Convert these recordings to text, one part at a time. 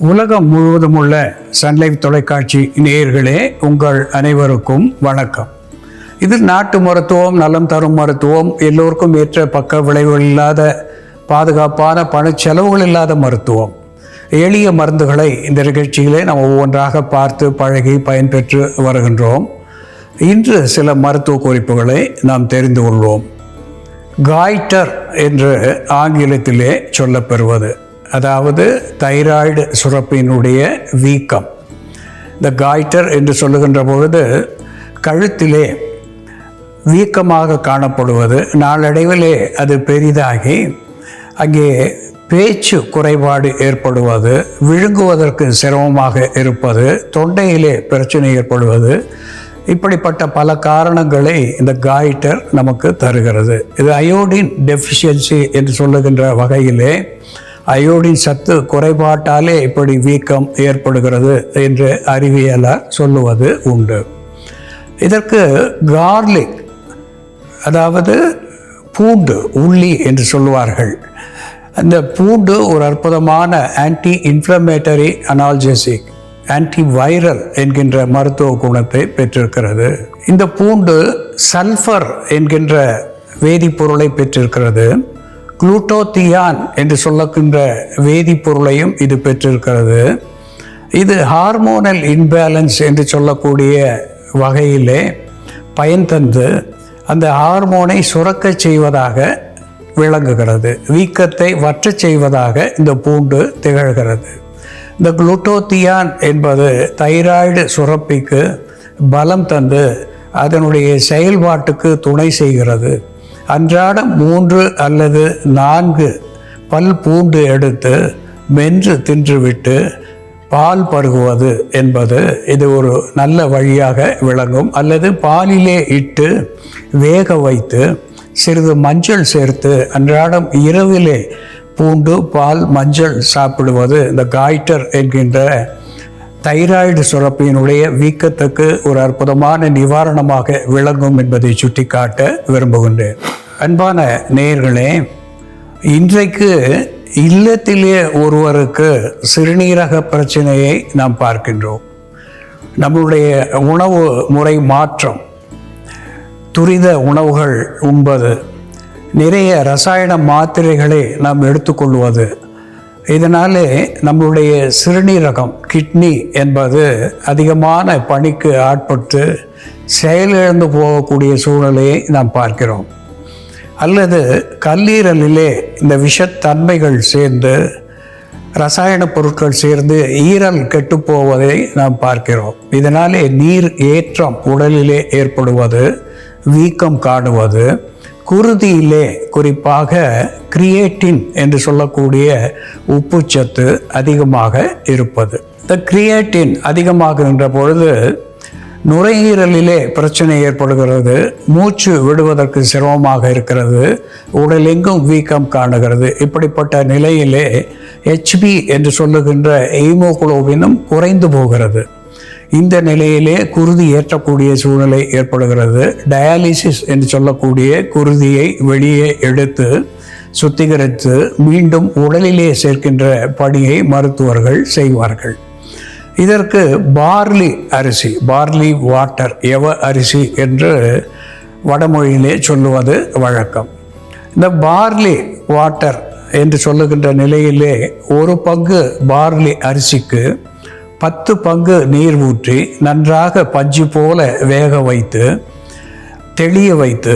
உலகம் முழுவதும் உள்ள சன்லைஃப் தொலைக்காட்சி நேயர்களே, உங்கள் அனைவருக்கும் வணக்கம். இது நாட்டு மருத்துவம், நலம் தரும் மருத்துவம், எல்லோருக்கும் ஏற்ற பக்க விளைவுகள் இல்லாத, பாதுகாப்பான பணச்செலவுகள் இல்லாத மருத்துவம். எளிய மருந்துகளை இந்த நிகழ்ச்சியிலே நாம் ஒவ்வொன்றாக பார்த்து பழகி பயன்பெற்று வருகின்றோம். இன்று சில மருத்துவ குறிப்புகளை நாம் தெரிந்து கொள்வோம். காய்டர் என்று ஆங்கிலத்திலே சொல்லப்பெறுவது, அதாவது தைராய்டு சுரப்பினுடைய வீக்கம். இந்த காய்டர் என்று சொல்லுகின்ற பொழுது கழுத்திலே வீக்கமாக காணப்படுவது, நாளடைவிலே அது பெரிதாகி அங்கே பேச்சு குறைபாடு ஏற்படுவது, விழுங்குவதற்கு சிரமமாக இருப்பது, தொண்டையிலே பிரச்சனை ஏற்படுவது, இப்படிப்பட்ட பல காரணங்களை இந்த காய்டர் நமக்கு தருகிறது. இது அயோடின் டெஃபிஷியன்சி என்று சொல்லுகின்ற வகையிலே அயோடின் சத்து குறைபாட்டாலே இப்படி வீக்கம் ஏற்படுகிறது என்று அறிவியலார் சொல்லுவது உண்டு. இதற்கு கார்லிக், அதாவது பூண்டு, உள்ளி என்று சொல்லுவார்கள். அந்த பூண்டு ஒரு அற்புதமான anti inflammatory, analgesic, anti viral என்கின்ற மருத்துவ குணத்தை பெற்றிருக்கிறது. இந்த பூண்டு சல்ஃபர் என்கின்ற வேதிப்பொருளை பெற்றிருக்கிறது. குளுட்டோத்தியான் என்று சொல்லக்கின்ற வேதிப்பொருளையும் இது பெற்றிருக்கிறது. இது ஹார்மோனல் இன்பேலன்ஸ் என்று சொல்லக்கூடிய வகையிலே பயன் தந்து அந்த ஹார்மோனை சுரக்க செய்வதாக விளங்குகிறது. வீக்கத்தை வற்றச் செய்வதாக இந்த பூண்டு திகழ்கிறது. இந்த குளுட்டோத்தியான் என்பது தைராய்டு சுரப்பிக்கு பலம் தந்து அதனுடைய செயல்பாட்டுக்கு துணை செய்கிறது. அன்றாடம் 3 அல்லது 4 பல் பூண்டு எடுத்து மென்று தின்றுவிட்டு பால் பருகுவது என்பது இது ஒரு நல்ல வழியாக விளங்கும். அல்லது பாலிலே இட்டு வேக வைத்து சிறிது மஞ்சள் சேர்த்து அன்றாடம் இரவிலே பூண்டு, பால், மஞ்சள் சாப்பிடுவது இந்த காய்டர் என்கின்ற தைராய்டு சுரப்பியினுடைய வீக்கத்துக்கு ஒரு அற்புதமான நிவாரணமாக விளங்கும் என்பதை சுட்டிக்காட்ட விரும்புகின்றேன். அன்பான நேயர்களே, இன்றைக்கு இல்லத்திலே ஒருவருக்கு சிறுநீரக பிரச்சனையை நாம் பார்க்கின்றோம். நம்முடைய உணவு முறை மாற்றம், துரித உணவுகள் உண்பது, நிறைய ரசாயன மாத்திரைகளை நாம் எடுத்துக்கொள்வது, இதனாலே நம்முடைய சிறுநீரகம், கிட்னி என்பது அதிகமான பணிக்கு ஆட்பட்டு செயலிழந்து போகக்கூடிய சூழ்நிலையை நாம் பார்க்கிறோம். அல்லது கல்லீரலிலே இந்த விஷத்தன்மைகள் சேர்ந்து, ரசாயன பொருட்கள் சேர்ந்து ஈரல் கெட்டுப்போவதை நாம் பார்க்கிறோம். இதனாலே நீர் ஏற்றம் உடலிலே ஏற்படுவது, வீக்கம் காணுவது, குருதியிலே குறிப்பாக கிரியேட்டின் என்று சொல்லக்கூடிய உப்புச்சத்து அதிகமாக இருப்பது. இந்த கிரியேட்டின் அதிகமாகின்ற பொழுது நுரையீரலிலே பிரச்சனை ஏற்படுகிறது, மூச்சு விடுவதற்கு சிரமமாக இருக்கிறது, உடலெங்கும் வீக்கம் காணுகிறது. இப்படிப்பட்ட நிலையிலே HB என்று சொல்லுகின்ற ஹீமோகுளோபினும் குறைந்து போகிறது. இந்த நிலையிலே குருதி ஏற்றக்கூடிய சூழ்நிலை ஏற்படுகிறது. டயாலிசிஸ் என்று சொல்லக்கூடிய குருதியை வெளியே எடுத்து சுத்திகரித்து மீண்டும் உடலிலே சேர்க்கின்ற பணியை மருத்துவர்கள் செய்வார்கள். இதற்கு பார்லி அரிசி, பார்லி வாட்டர், எவ அரிசி என்று வடமொழியிலே சொல்லுவது வழக்கம். இந்த பார்லி வாட்டர் என்று சொல்லுகின்ற நிலையிலே 1 பங்கு பார்லி அரிசிக்கு 10 பங்கு நீர் ஊற்றி நன்றாக பஞ்சு போல வேக வைத்து தெளிய வைத்து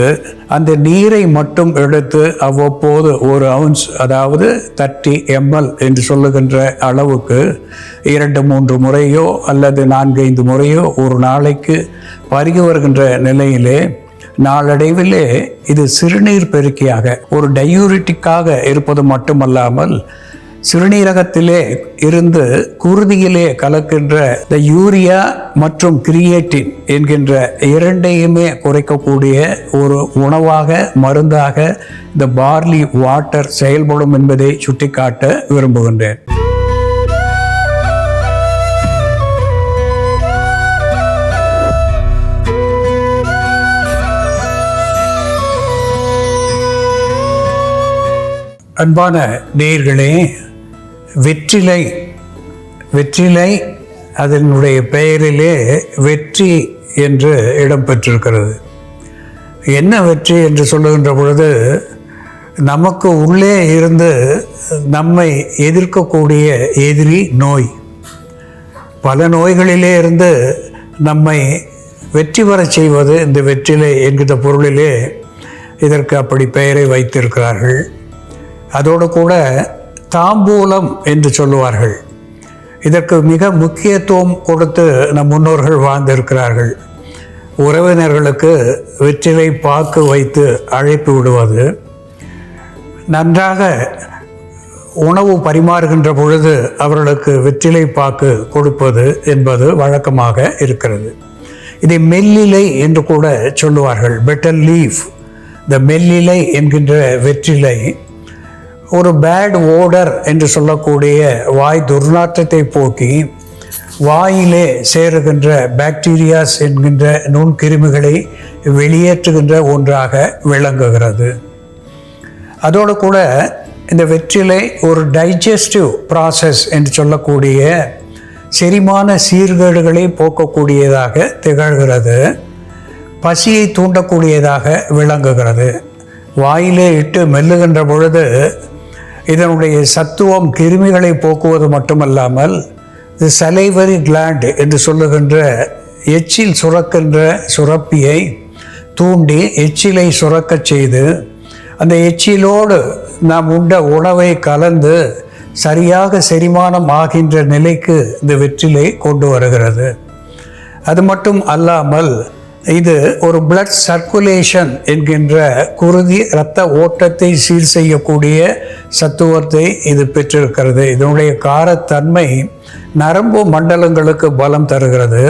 அந்த நீரை மட்டும் எடுத்து அவ்வப்போது 1 ounce, அதாவது 30 ml என்று சொல்லுகின்ற அளவுக்கு 2-3 முறையோ அல்லது 4-5 முறையோ ஒரு நாளைக்கு பருகி வருகின்ற நிலையிலே நாளடைவிலே இது சிறுநீர் பெருக்கியாக, ஒரு டயூரிட்டிக்காக இருப்பது மட்டுமல்லாமல் சிறுநீரகத்திலே இருந்து குருதியிலே கலக்கின்ற இந்த யூரியா மற்றும் கிரியேட்டின் என்கின்ற இரண்டையுமே குறைக்கக்கூடிய ஒரு உணவாக, மருந்தாக இந்த பார்லி வாட்டர் செயல்படும் என்பதை சுட்டிக்காட்ட விரும்புகின்றேன். அன்பான நேயர்களே, வெற்றிலை வெற்றிலை அதனுடைய பெயரிலே வெற்றி என்று இடம்பெற்றிருக்கிறது. என்ன வெற்றி என்று சொல்லுகின்ற பொழுது, நமக்கு உள்ளே இருந்து நம்மை எதிர்க்கக்கூடிய எதிரி நோய். பல நோய்களிலே இருந்து நம்மை வெற்றி பெறச் செய்வது இந்த வெற்றிலை என்கிற பொருளிலே இதற்கு அப்படி பெயரை வைத்திருக்கிறார்கள். அதோடு கூட தாம்பூலம் என்று சொல்லுவார்கள். இதற்கு மிக முக்கியத்துவம் கொடுத்து நம் முன்னோர்கள் வாழ்ந்திருக்கிறார்கள். உறவினர்களுக்கு வெற்றிலை பாக்கு வைத்து அழைப்பு விடுவது, நன்றாக உணவு பரிமாறுகின்ற பொழுது அவர்களுக்கு வெற்றிலை பாக்கு கொடுப்பது என்பது வழக்கமாக இருக்கிறது. இதை மெல்லிலை என்று கூட சொல்லுவார்கள். பெட்டல் லீஃப், இந்த மெல்லிலை என்கின்ற வெற்றிலை ஒரு பேட் ஓடர் என்று சொல்லக்கூடிய வாய் துர்நாற்றத்தை போக்கி வாயிலே சேருகின்ற பாக்டீரியாஸ் என்கின்ற நுண்கிருமிகளை வெளியேற்றுகின்ற ஒன்றாக விளங்குகிறது. அதோடு கூட இந்த வெற்றிலை ஒரு டைஜஸ்டிவ் ப்ராசஸ் என்று சொல்லக்கூடிய செரிமான சீர்கேடுகளை போக்கக்கூடியதாக திகழ்கிறது. பசியை தூண்டக்கூடியதாக விளங்குகிறது. வாயிலே இட்டு மெல்லுகின்ற பொழுது இதனுடைய சத்துவம் கிருமிகளை போக்குவது மட்டுமல்லாமல் இது சலைவரி கிளாண்ட் என்று சொல்லுகின்ற எச்சில் சுரக்கின்ற சுரப்பியை தூண்டி எச்சிலை சுரக்கச் செய்து அந்த எச்சிலோடு நாம் உண்ட உணவை கலந்து சரியாக செரிமானம் ஆகின்ற நிலைக்கு இந்த வெற்றிலை கொண்டு வருகிறது. அது மட்டும் அல்லாமல் இது ஒரு பிளட் சர்க்குலேஷன் என்கின்ற குருதி இரத்த ஓட்டத்தை சீர் செய்யக்கூடிய சத்துவத்தை இது பெற்றிருக்கிறது. இதனுடைய காரத்தன்மை நரம்பு மண்டலங்களுக்கு பலம் தருகிறது.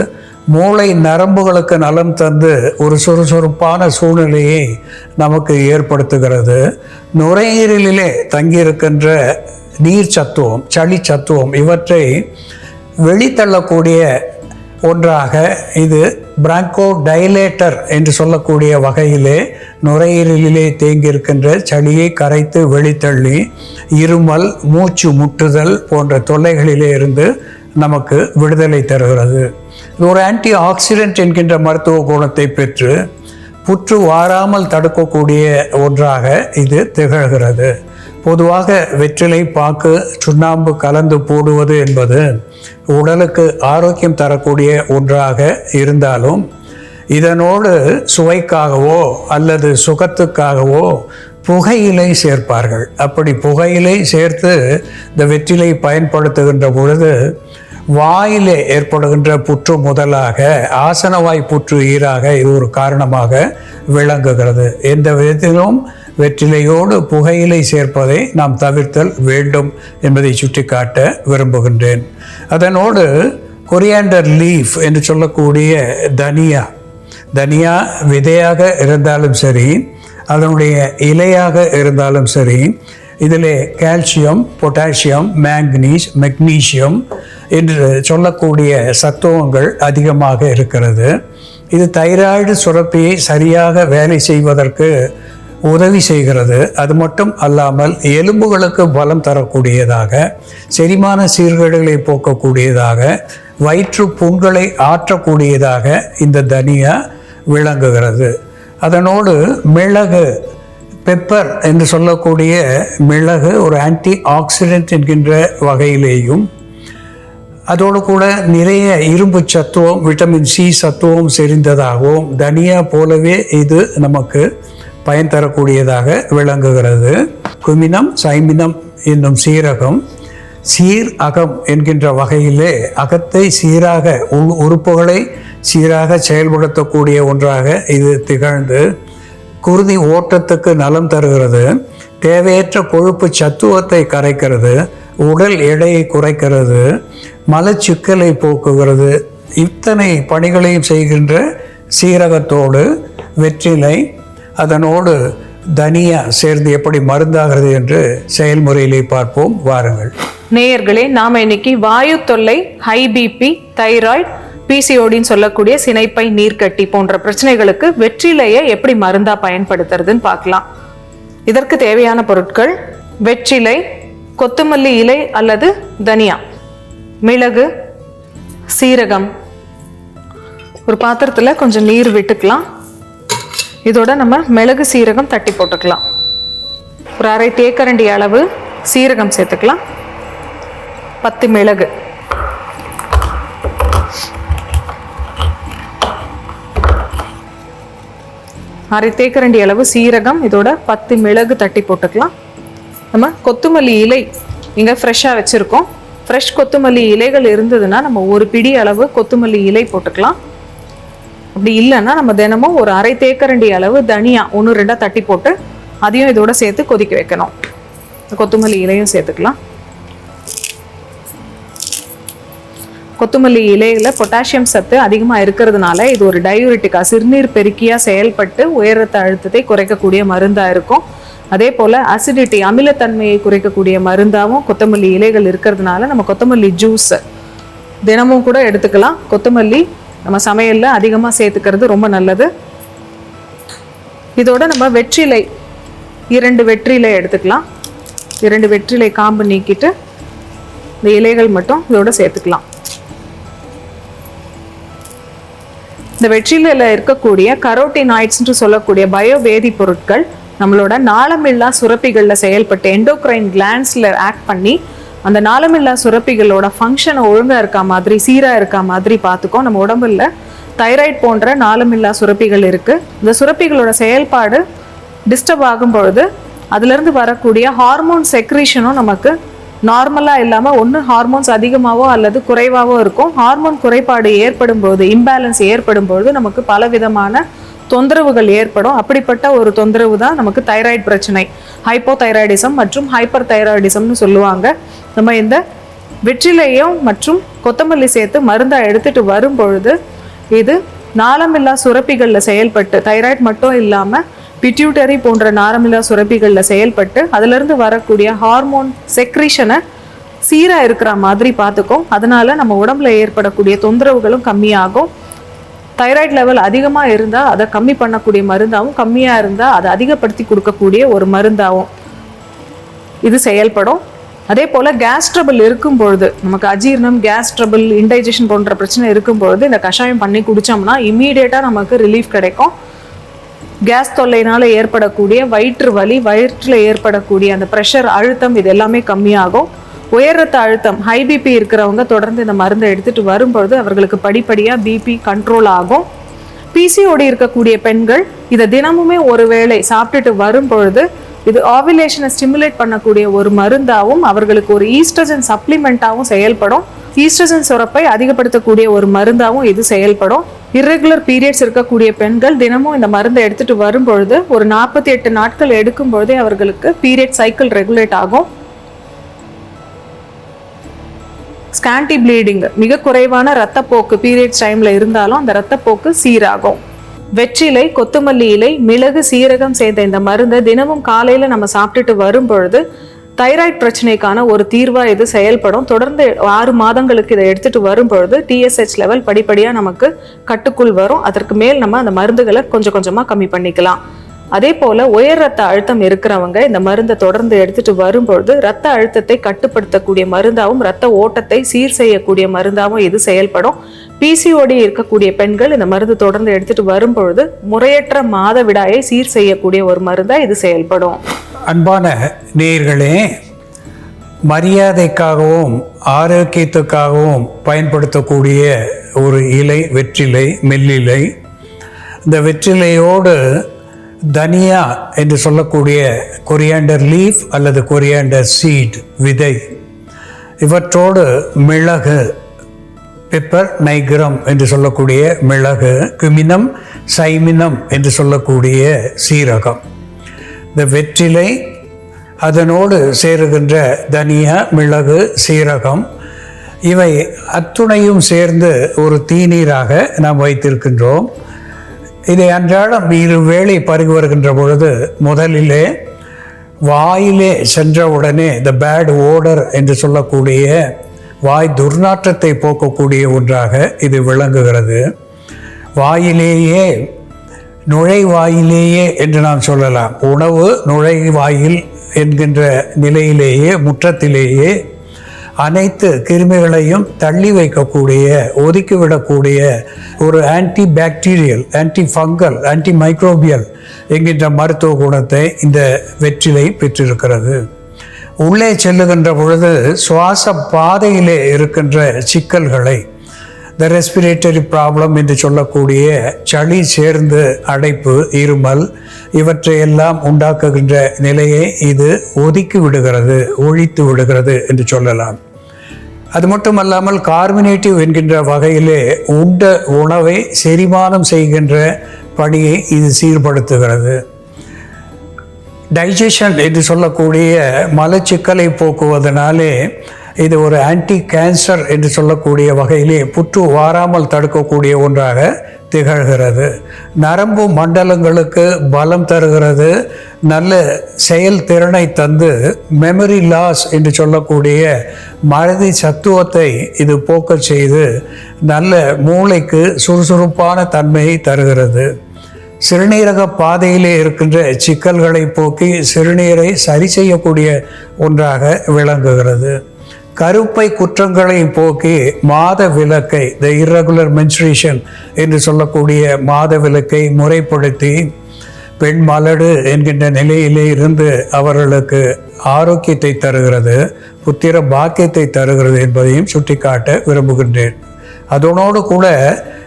மூளை நரம்புகளுக்கு நலம் தந்து ஒரு சுறுசுறுப்பான சூழ்நிலையை நமக்கு ஏற்படுத்துகிறது. நுரையீரலிலே தங்கியிருக்கின்ற நீர் சத்துவம், சளி சத்துவம் இவற்றை வெளித்தள்ளக்கூடிய ஒன்றாக இது பிராங்கோ டைலேட்டர் என்று சொல்லக்கூடிய வகையிலே நுரையீரலிலே தேங்கியிருக்கின்ற சளியை கரைத்து வெளித்தள்ளி இருமல், மூச்சு முட்டுதல் போன்ற தொல்லைகளிலே இருந்து நமக்கு விடுதலை தருகிறது. இது ஒரு ஆன்டி ஆக்சிடென்ட் என்கின்ற மருத்துவ குணத்தை பெற்று புற்று வாராமல் தடுக்கக்கூடிய ஒன்றாக இது திகழ்கிறது. பொதுவாக வெற்றிலை பாக்கு சுண்ணாம்பு கலந்து போடுவது என்பது உடலுக்கு ஆரோக்கியம் தரக்கூடிய ஒன்றாக இருந்தாலும் இதனோடு சுவைக்காகவோ அல்லது சுகத்துக்காகவோ புகையிலை சேர்ப்பார்கள். அப்படி புகையிலை சேர்த்து இந்த வெற்றிலை பயன்படுத்துகின்ற பொழுது வாயிலே ஏற்படுகின்ற புற்று முதலாக ஆசனவாய் புற்று ஈராக இது ஒரு காரணமாக விளங்குகிறது. எந்த விதத்திலும் வெற்றிலையோடு புகையிலை சேர்ப்பதை நாம் தவிர்த்தல் வேண்டும் என்பதை சுட்டிக்காட்ட விரும்புகின்றேன். அதனோடு கொரியாண்டர் லீஃப் என்று சொல்லக்கூடிய தனியா விதையாக இருந்தாலும் சரி, அதனுடைய இலையாக இருந்தாலும் சரி, இதிலே கால்சியம், பொட்டாசியம், மேங்கனீஸ், மெக்னீசியம் என்று சொல்லக்கூடிய சத்துவங்கள் அதிகமாக இருக்கிறது. இது தைராய்டு சுரப்பியை சரியாக வேலை செய்வதற்கு உதவி செய்கிறது. அது மட்டும் அல்லாமல் எலும்புகளுக்கு பலம் தரக்கூடியதாக, செரிமான சீர்கேடுகளை போக்கக்கூடியதாக, வயிற்று புண்களை ஆற்றக்கூடியதாக இந்த தனியா விளங்குகிறது. அதனோடு மிளகு, பெப்பர் என்று சொல்லக்கூடிய மிளகு ஒரு ஆன்டி ஆக்சிடென்ட் என்கின்ற வகையிலேயும், அதோடு கூட நிறைய இரும்பு சத்துவம், விட்டமின் சி சத்துவம் செறிந்ததாகவும் தனியா போலவே இது நமக்கு பயன் தரக்கூடியதாக விளங்குகிறது. குமினம், சைமினம் என்னும் சீரகம் சீர் அகம் என்கின்ற வகையிலே அகத்தை சீராக, உறுப்புகளை சீராக செயல்படுத்தக்கூடிய ஒன்றாக இது திகழ்ந்து குருதி ஓட்டத்துக்கு நலம் தருகிறது. தேவையற்ற கொழுப்பு சத்துவத்தை கரைக்கிறது. உடல் எடையை குறைக்கிறது. மலச்சிக்கலை போக்குகிறது. இத்தனை பணிகளையும் செய்கின்ற சீரகத்தோடு வெற்றிலை, அதனோடு தனியா சேர்ந்து எப்படி மருந்தாகிறது என்று செயல்முறையிலே பார்ப்போம். வாருங்கள் நேயர்களே, நாம இன்னைக்கு வாயு தொல்லை, ஹை பிபி, தைராய்டு, பிசிஓடின்னு சொல்லக்கூடிய சினைப்பை நீர்க்கட்டி போன்ற பிரச்சனைகளுக்கு வெற்றிலையை எப்படி மருந்தா பயன்படுத்துறதுன்னு பார்க்கலாம். இதற்கு தேவையான பொருட்கள்: வெற்றிலை, கொத்தமல்லி இலை அல்லது தனியா, மிளகு, சீரகம் ஒரு பாத்திரத்தில் கொஞ்சம் நீர் விட்டுக்கலாம். இதோட நம்ம மிளகு சீரகம் தட்டி போட்டுக்கலாம். ஒரு அரை தேக்கரண்டி அளவு சீரகம் சேர்த்துக்கலாம். 10 மிளகு, அரை தேக்கரண்டி அளவு சீரகம், இதோட 10 மிளகு தட்டி போட்டுக்கலாம். நம்ம கொத்தமல்லி இலை இங்கே ஃப்ரெஷ்ஷாக வச்சுருக்கோம். ஃப்ரெஷ் கொத்தமல்லி இலைகள் இருந்ததுன்னா நம்ம ஒரு பிடி அளவு கொத்தமல்லி இலை போட்டுக்கலாம். அப்படி இல்லைன்னா நம்ம தினமும் ஒரு அரை தேக்கரண்டி அளவு தனியா 1-2 தட்டி போட்டு அதையும் இதோட சேர்த்து கொதிக்க வைக்கணும். கொத்தமல்லி இலையும் சேர்த்துக்கலாம். கொத்தமல்லி இலையில் பொட்டாசியம் சத்து அதிகமாக இருக்கிறதுனால இது ஒரு டயூரிட்டிக்கா, சிறுநீர் பெருக்கியாக செயல்பட்டு உயர் ரத்த அழுத்தத்தை குறைக்கக்கூடிய மருந்தாக இருக்கும். அதே போல் அசிடிட்டி, அமிலத்தன்மையை குறைக்கக்கூடிய மருந்தாகவும் கொத்தமல்லி இலைகள் இருக்கிறதுனால நம்ம கொத்தமல்லி ஜூஸ் தினமும் கூட எடுத்துக்கலாம். கொத்தமல்லி நம்ம சமையலில் அதிகமாக சேர்த்துக்கிறது ரொம்ப நல்லது. இதோட நம்ம வெற்றிலை 2 வெற்றிலை எடுத்துக்கலாம். 2 வெற்றிலை காம்பு நீக்கிட்டு இந்த இலைகள் மட்டும் இதோட சேர்த்துக்கலாம். இந்த வெற்றிலையில் இருக்கக்கூடிய கரோட்டினாய்ட்ஸ்ன்னு சொல்லக்கூடிய பயோ வேதி பொருட்கள் நம்மளோட நாளமில்லா சுரப்பிகளில் செயல்பட்டு எண்டோக்ரைன் கிளாண்ட்ஸில் ஆக்ட் பண்ணி அந்த நாளமில்லா சுரப்பிகளோட ஃபங்க்ஷனை ஒழுங்காக இருக்கா மாதிரி, சீராக இருக்கா மாதிரி பார்த்துக்கோ. நம்ம உடம்புல தைராய்டு போன்ற நாளமில்லா சுரப்பிகள் இருக்குது. இந்த சுரப்பிகளோட செயல்பாடு டிஸ்டர்ப் ஆகும் பொழுது அதுலேருந்து வரக்கூடிய ஹார்மோன் செக்ரீஷனும் நமக்கு நார்மலாக இல்லாமல் ஒன்று ஹார்மோன்ஸ் அதிகமாகவோ அல்லது குறைவாகவோ இருக்கும். ஹார்மோன் குறைபாடு ஏற்படும் பொழுது, இம்பேலன்ஸ் ஏற்படும் பொழுது நமக்கு பலவிதமான தொந்தரவுகள் ஏற்படும். அப்படிப்பட்ட ஒரு தொந்தரவு தான் நமக்கு தைராய்டு பிரச்சனை, ஹைப்போதைராய்டிசம் மற்றும் ஹைப்பர் தைராய்டிசம்னு சொல்லுவாங்க. நம்ம இந்த வெற்றிலையும் மற்றும் கொத்தமல்லி சேர்த்து மருந்தாக எடுத்துட்டு வரும் பொழுது இது நாளமில்லா சுரப்பிகளில் செயல்பட்டு, தைராய்டு மட்டும் இல்லாமல் பிட்யூட்டரி போன்ற நாளமில்லா சுரப்பிகளில் செயல்பட்டு அதிலிருந்து வரக்கூடிய ஹார்மோன் செக்ரீஷனை சீராக இருக்கிற மாதிரி பார்த்துக்கும். அதனால நம்ம உடம்புல ஏற்படக்கூடிய தொந்தரவுகளும் கம்மியாகும். தைராய்டு லெவல் அதிகமாக இருந்தால் அதை கம்மி பண்ணக்கூடிய மருந்தாகவும், கம்மியாக இருந்தால் அதை அதிகப்படுத்தி கொடுக்கக்கூடிய ஒரு மருந்தாகவும் இது செயல்படும். அதே போல் கேஸ் ட்ரபிள் இருக்கும் பொழுது, நமக்கு அஜீர்ணம், கேஸ் ட்ரபிள், இன்டைஜஷன் போன்ற பிரச்சனை இருக்கும் பொழுது இந்த கஷாயம் பண்ணி குடித்தோம்னா இம்மீடியட்டாக நமக்கு ரிலீஃப் கிடைக்கும். கேஸ் தொல்லையினால் ஏற்படக்கூடிய வயிற்று வலி, வயிற்றில் ஏற்படக்கூடிய அந்த ப்ரெஷர், அழுத்தம் இது எல்லாமே கம்மியாகும். உயர் ரத்த அழுத்தம், ஹை பிபி இருக்கிறவங்க தொடர்ந்து இந்த மருந்தை எடுத்துகிட்டு வரும்பொழுது அவர்களுக்கு படிப்படியாக பிபி கண்ட்ரோல் ஆகும். பிசிஓடி இருக்கக்கூடிய பெண்கள் இதை தினமுமே ஒரு வேளை சாப்பிட்டுட்டு வரும் பொழுது இது ஆவிலேஷனை ஸ்டிமுலேட் பண்ணக்கூடிய ஒரு மருந்தாகவும் அவர்களுக்கு ஒரு ஈஸ்ட்ரஜன் சப்ளிமெண்ட்டாகவும் செயல்படும். ஈஸ்ட்ரஜன் சுரப்பை அதிகப்படுத்தக்கூடிய ஒரு மருந்தாகவும் இது செயல்படும். இர்ரெகுலர் பீரியட்ஸ் இருக்கக்கூடிய பெண்கள் தினமும் இந்த மருந்தை எடுத்துட்டு வரும் பொழுது ஒரு 48 நாட்கள் எடுக்கும் பொழுதே அவர்களுக்கு பீரியட் சைக்கிள் ரெகுலேட் ஆகும். ஸ்கான்டி ப்ளீடிங், மிக குறைவான இரத்தப்போக்கு பீரியட்ஸ் டைமில் இருந்தாலும் அந்த இரத்தப்போக்கு சீராகும். வெற்றிலை, கொத்தமல்லி இலை, மிளகு, சீரகம் சேர்ந்த இந்த மருந்தை தினமும் காலையில் நம்ம சாப்பிட்டுட்டு வரும் பொழுது தைராய்டு பிரச்சனைக்கான ஒரு தீர்வாக இது செயல்படும். தொடர்ந்து 6 மாதங்களுக்கு இதை எடுத்துகிட்டு வரும் பொழுது டிஎஸ்ஹெச் லெவல் படிப்படியாக நமக்கு கட்டுக்குள் வரும். அதற்கு மேல் நம்ம அந்த மருந்துகளை கொஞ்சம் கொஞ்சமாக கம்மி பண்ணிக்கலாம். அதே போல் உயர் ரத்த அழுத்தம் இருக்கிறவங்க இந்த மருந்தை தொடர்ந்து எடுத்துகிட்டு வரும்பொழுது ரத்த அழுத்தத்தை கட்டுப்படுத்தக்கூடிய மருந்தாகவும் ரத்த ஓட்டத்தை சீர் செய்யக்கூடிய மருந்தாகவும் இது செயல்படும். பிசிஓடி இருக்கக்கூடிய பெண்கள் இந்த மருந்து தொடர்ந்து எடுத்துகிட்டு வரும்பொழுது முறையற்ற மாதவிடாயை சீர் செய்யக்கூடிய ஒரு மருந்தாக இது செயல்படும். அன்பான நேயர்களே, மரியாதைக்காகவும் ஆரோக்கியத்துக்காகவும் பயன்படுத்தக்கூடிய ஒரு இலை வெற்றிலை, மெல்லிலை. இந்த வெற்றிலையோடு தனியா என்று சொல்லக்கூடிய கொரியாண்டர் லீஃப் அல்லது கொரியாண்டர் சீட் விதை, இவற்றோடு மிளகு, பெப்பர் நைக்ரம் என்று சொல்லக்கூடிய மிளகு, குமினம், சைமினம் என்று சொல்லக்கூடிய சீரகம், இந்த வெற்றிலை, அதனோடு சேருகின்ற தனியா, மிளகு, சீரகம், இவை அத்துணையும் சேர்ந்து ஒரு தீநீராக நாம் வைத்திருக்கின்றோம். இதை அன்றாடம் 2 வேளை பருகி வருகின்ற பொழுது முதலிலே வாயிலே சென்றவுடனே இந்த பேட் ஓடர் என்று சொல்லக்கூடிய வாய் துர்நாற்றத்தை போக்கக்கூடிய ஒன்றாக இது விளங்குகிறது. வாயிலேயே, நுழைவாயிலேயே என்று நாம் சொல்லலாம். உணவு நுழைவாயில் என்கின்ற நிலையிலேயே, முற்றத்திலேயே அனைத்து கிருமிகளையும் தள்ளி வைக்கக்கூடிய, ஒதுக்கிவிடக்கூடிய ஒரு anti bacterial, anti fungal, anti microbial என்கின்ற மருத்துவ குணத்தை இந்த வெற்றிலை பெற்றிருக்கிறது. உள்ளே செல்லுகின்ற பொழுது சுவாச பாதையிலே இருக்கின்ற சிக்கல்களை, த ரெஸ்பிரேட்டரி ப்ராப்ளம் என்று சொல்லக்கூடிய சளி சேர்ந்து அடைப்பு, இருமல் இவற்றையெல்லாம் உண்டாக்குகின்ற நிலையை இது ஒதுக்கி விடுகிறது, ஒழித்து விடுகிறது என்று சொல்லலாம். அது மட்டுமல்லாமல் கார்மினேட்டிவ் என்கின்ற வகையிலே உண்ட உணவை செரிமானம் செய்கின்ற பணியை இது சீர்படுத்துகிறது. டைஜஷன் என்று சொல்லக்கூடிய மலச்சிக்கலை போக்குவதனாலே இது ஒரு ஆன்டி கேன்சர் என்று சொல்லக்கூடிய வகையிலே புற்று வாராமல் தடுக்கக்கூடிய ஒன்றாக திகழ்கிறது. நரம்பு மண்டலங்களுக்கு பலம் தருகிறது. நல்ல செயல்திறனை தந்து மெமரி லாஸ் என்று சொல்லக்கூடிய மறதி சத்துவத்தை இது போக்க செய்து நல்ல மூளைக்கு சுறுசுறுப்பான தன்மையை தருகிறது. சிறுநீரக பாதையிலே இருக்கின்ற சிக்கல்களை போக்கி சிறுநீரை சரி செய்யக்கூடிய ஒன்றாக விளங்குகிறது. கருப்பை குற்றங்களை போக்கி மாத விலக்கை, த இர்ரெகுலர் மென்ஸ்ட்ரேஷன் என்று சொல்லக்கூடிய மாத விலக்கை முறைப்படுத்தி பெண் மலடு என்கின்ற நிலையிலே இருந்து அவர்களுக்கு ஆரோக்கியத்தை தருகிறது, புத்திர பாக்கியத்தை தருகிறது என்பதையும் சுட்டிக்காட்ட விரும்புகின்றேன். அதனோடு கூட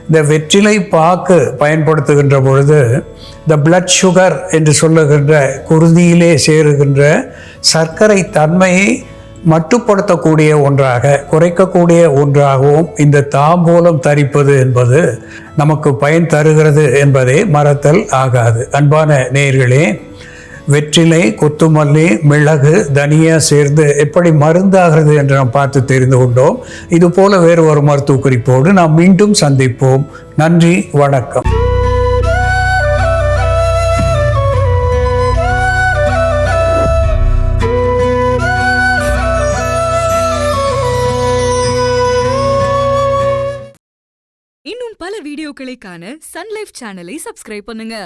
இந்த வெற்றிலை பாக்கு பயன்படுத்துகின்ற பொழுது இந்த பிளட் சுகர் என்று சொல்லுகின்ற குருதியிலே சேருகின்ற சர்க்கரை தன்மையை மட்டுப்படுத்தக்கூடிய ஒன்றாக, குறைக்கக்கூடிய ஒன்றாகவும் இந்த தாம்பூலம் தரிப்பது என்பது நமக்கு பயன் தருகிறது என்பதே மறத்தல் ஆகாது. அன்பான நேயர்களே, வெற்றிலை, கொத்துமல்லி, மிளகு, தனியா சேர்ந்து எப்படி மருந்தாகிறது என்று நாம் பார்த்து தெரிந்து கொண்டோம். இதுபோல வேறு ஒரு மருத்துவ குறிப்போடு நாம் மீண்டும் சந்திப்போம். நன்றி, வணக்கம். இன்னும் பல வீடியோக்களை காண சன் லைஃப் சேனலை சப்ஸ்கிரைப் பண்ணுங்க.